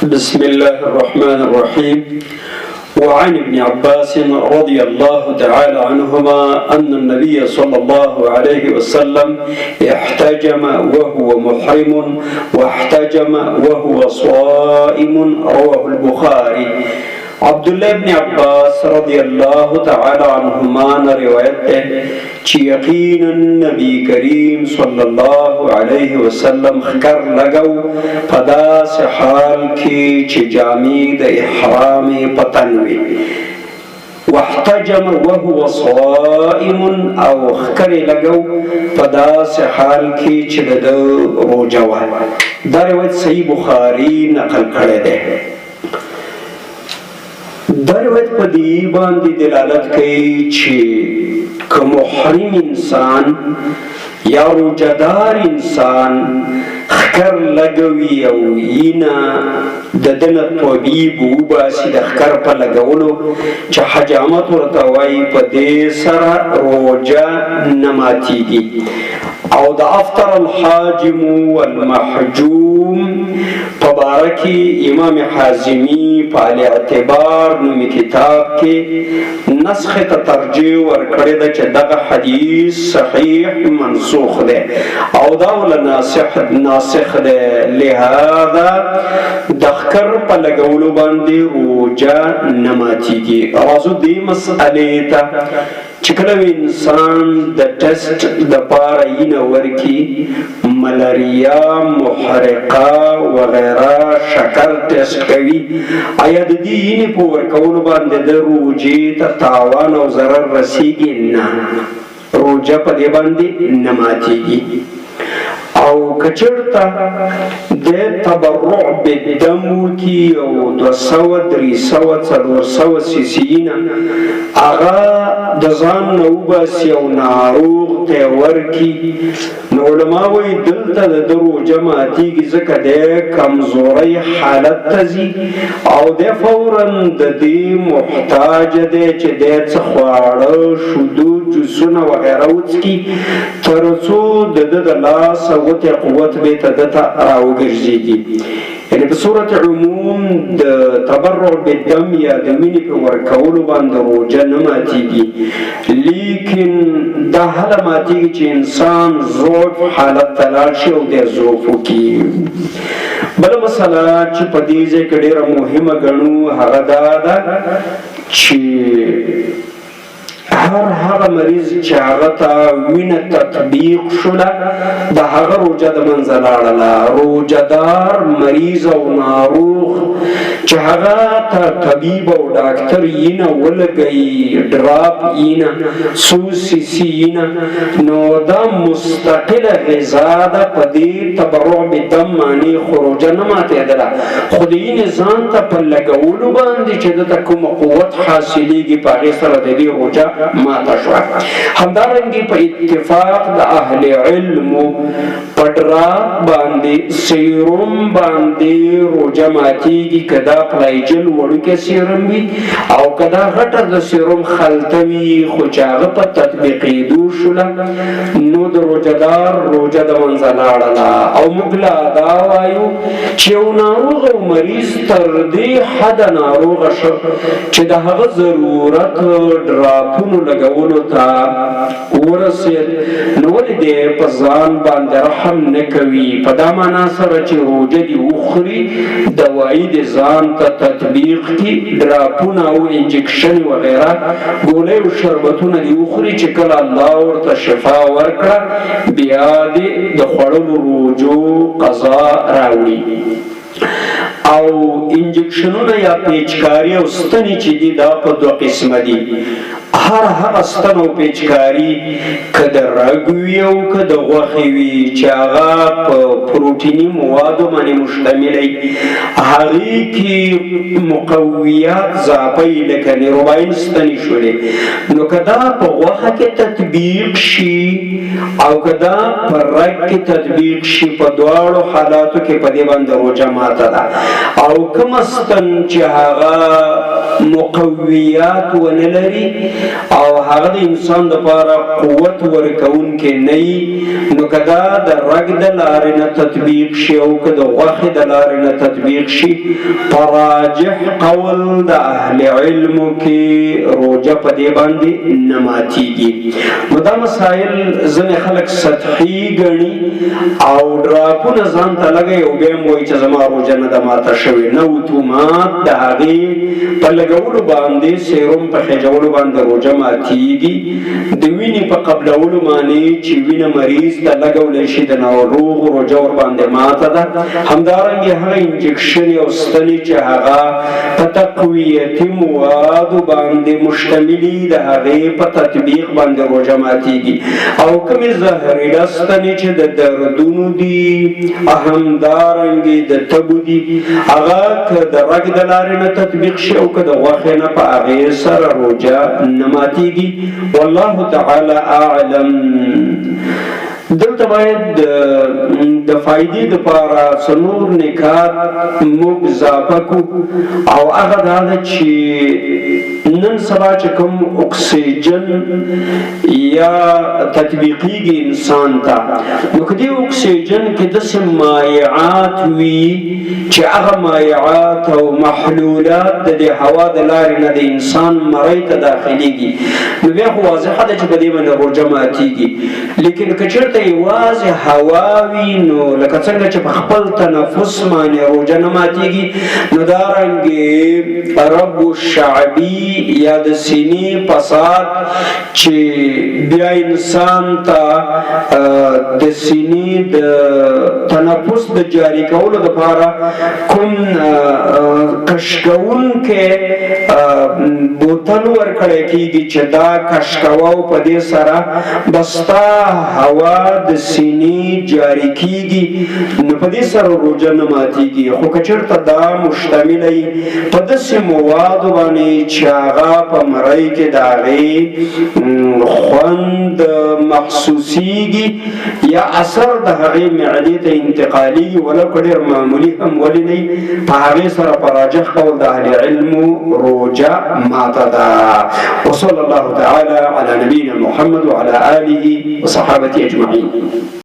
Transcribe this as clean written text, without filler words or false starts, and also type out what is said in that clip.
بسم الله الرحمن الرحيم. وعن ابن عباس رضي الله تعالى عنهما أن النبي صلى الله عليه وسلم احتجم وهو محرم واحتجم وهو صائم. رواه البخاري. عبداللہ ابن عباس رضی اللہ تعالی عنہما نے روایت ہے کہ یقینا نبی کریم صلی اللہ علیہ وسلم خکر لگو پدا سے حال کی چی جامید احرام پتنوی واحتجم وهو صائم او خکر لگو پدا سے حال کی چی دو روجوا. دا روایت صحیح بخاری نقل کرے دے. دا روایت پا دی باندی دلالت کئی چی که محرم انسان یا روجدار انسان خکر لگوی او اینا ددن طبیب او باسی دخکر پا لگولو چه حجامت ورطاوائی پا دی سر روجا نماتی گی او دا افطر الحاجم والمحجوم پبارکی امام حازمی پال اعتبار نومی کتاب کے نسخ ترجیح ورکڑی دا چه دغا حدیث صحیح منسوخ دے او داولا ناسخ دے. لہذا دخکر پا لگولو باندی روجا نماتی گی. رازو دی مسئلے تا چکلو انسان دا ٹیسٹ دا پارا این ورکی ملاریا محرقہ وغیرہ شکر ٹیسٹ کوي آیا د دې اینې په ورکولو باندې د روجې ته تاوان او ضرر رسیږي؟ نه، روجه په دې باندې نه ماتیږي. او کچرتا د تبرع بالدم کی او 200-300-400 سیسینا اغا د ځان نو باسی او ناروغ ته ورکی نو علماء وی دلته د روجه ماتیږي ځکه د کمزورۍ حالت تزي او د فورا د دې محتاج دی چې د څه خواړه شودو جوسونه وغیره وڅکي تر څو د لاس وته قوت به تدتا راوګرځيږي. یعنی په صورت عموم د تبرع بالدم یا د وینې په ورکولو باندې روجه نه ماتیږي، لیکن دا هله ماتیږي چې انسان ضعف حالت ته لاړ شي او د ضعف وکړي. بله مسله چې په دې ځای کې ډېره مهمه ګڼو هغه دا ده چې هر مریض چې هغه ته وینه تطبیق شوله د هغه روجه د منځه لاړله. روجهدار مریض او ناروغ چې هغه ته طبیب او ډاکټر اینه ولګوي ډراپ اینه څو سیسي اینه نو دا مستقله غذا ده په دې تبرع بالدم معنی خو روجه نه ماتېدله خو د اینې ځان ته په لګولو باندې چې دته کومه قوت حاصلېږي په هغې سره د دې روجه ماتا شوا. همدارنگی پا اتفاق دا اہل علم پڑرا باندے سیروم باندے روجہ ماتی گی کدا پلائجل وڑو کے سیروم بھی او کدا غٹر دا سیروم خلطوی خوچاغ پا تطبیقی دو شلا نو دا روجہ دار روجہ دا منزلارلا او مگلا داوائیو چیو ناروغ و مریض تردی حد ناروغ شو چی دا حق ضرورت ڈراپونو لگولو تا ورسید نو ولی دے پا ځان باندې رحم نکوي په دا معنا سره چې روجه دی اخری دوائی دی ځان ته تطبیق کی ډراپونه او انجکشن وغیره ګولۍ او شربتونه دی اخری چې کله الله ورته شفا ورکړه بیا دی د خوړلو روجو قضا راوړي. او انجکشنونه یا پیچکاری او ستنی چې دی دا په دو قسمه دی. هر ستن او پیچکاری که د رګ وي او که د غوښې وي چې هغه په پروټیني موادو باندې مشتملی هغې کې مقویات اضافی لکه نیروباین ستنې شولې نو که دا په غوښه کې تطبیق شي او که دا په رګ کې تطبیق شي په دواړو حالاتو کې په دې باندې روجه ماته ده. او کوم ستن چې هغه مقویات ونه لري او هغه د انسان لپاره قوت ورکوونکی نه وي، نو که دا د رګ د لارې نه تطبیق شي او که د غوښې د لارې نه تطبیق شي، په راجح قول د اهل علمو کې روژه په دې باندې نه ماتیږي. نو دا مسایل ځینې خلک سطحي ګڼي او ډراپونه ځان ته لګوي او بیا هم وایي چې زما روژه نه ده ماته شوې. نه، اتومات د هغې په لګولو باندې، سیروم په خېجولو باندې روژه ماتیږي. د وینې په قبلولو باندې چې وینه مریض ته لګولی شي د ناروغ روژه ورباندې ماته ده. همدارنګې هغه انجکشن او ستنې چې هغه په تقویتي موادو باندې مشتملي، د هغې په تطبیق باندې روژه ماتیږي. او کومې زهرجنه ستنې چې د دردونو دي، همدارنګې د تبو دي، هغه که د رګ د لارې نه تطبیق شي او که د غوښې نه، په هغې سره روژه نه ماتیږي. والله تعالی اعلم. دلته باید د فائدې دپاره څلور نکات موږ اضافه کړو، او هغه دا ده چې نن سبا چې کوم اکسیجن یا تطبیقیږي انسان ته، نو که دې اکسیجن کې داسې مایعات وي چې هغه مایعات او محلولات د دې هوا د لارې نه د انسان مرۍ ته داخلېږي، نو بیا خو واضحه ده چې په دې باندې روژه ماتیږي. لیکن که چېرته یوازې هوا وي، نو لکه څنګه چې په خپل تنفس باندې روژه نه ماتیږي، نو دارنګې رب الشعبي یا د سینې فساد چې بیا انسان ته د سینې د تنفس د جاري کولو دپاره کوم کشکوونکی بوتل ورکړی کېږي چې دا کشکوه او په دې سره بستا هوا د سینې جاري کېږي، نو په دې سره روژه نه ماتیږي. خو که چېرته دا مشتمله وي په داسې موادو باندې چې هغه په مرۍ کې د هغې خوند محسوسیږي یا اثر د هغې معدې ته انتقالېږي، ولو که ډېر معمولي هم ولې نه وي، په هغې سره په راجح قول د اهل علمو روژه ماته ده. وصلى الله تعالى على نبينا محمد وعلى آله وصحابته أجمعين.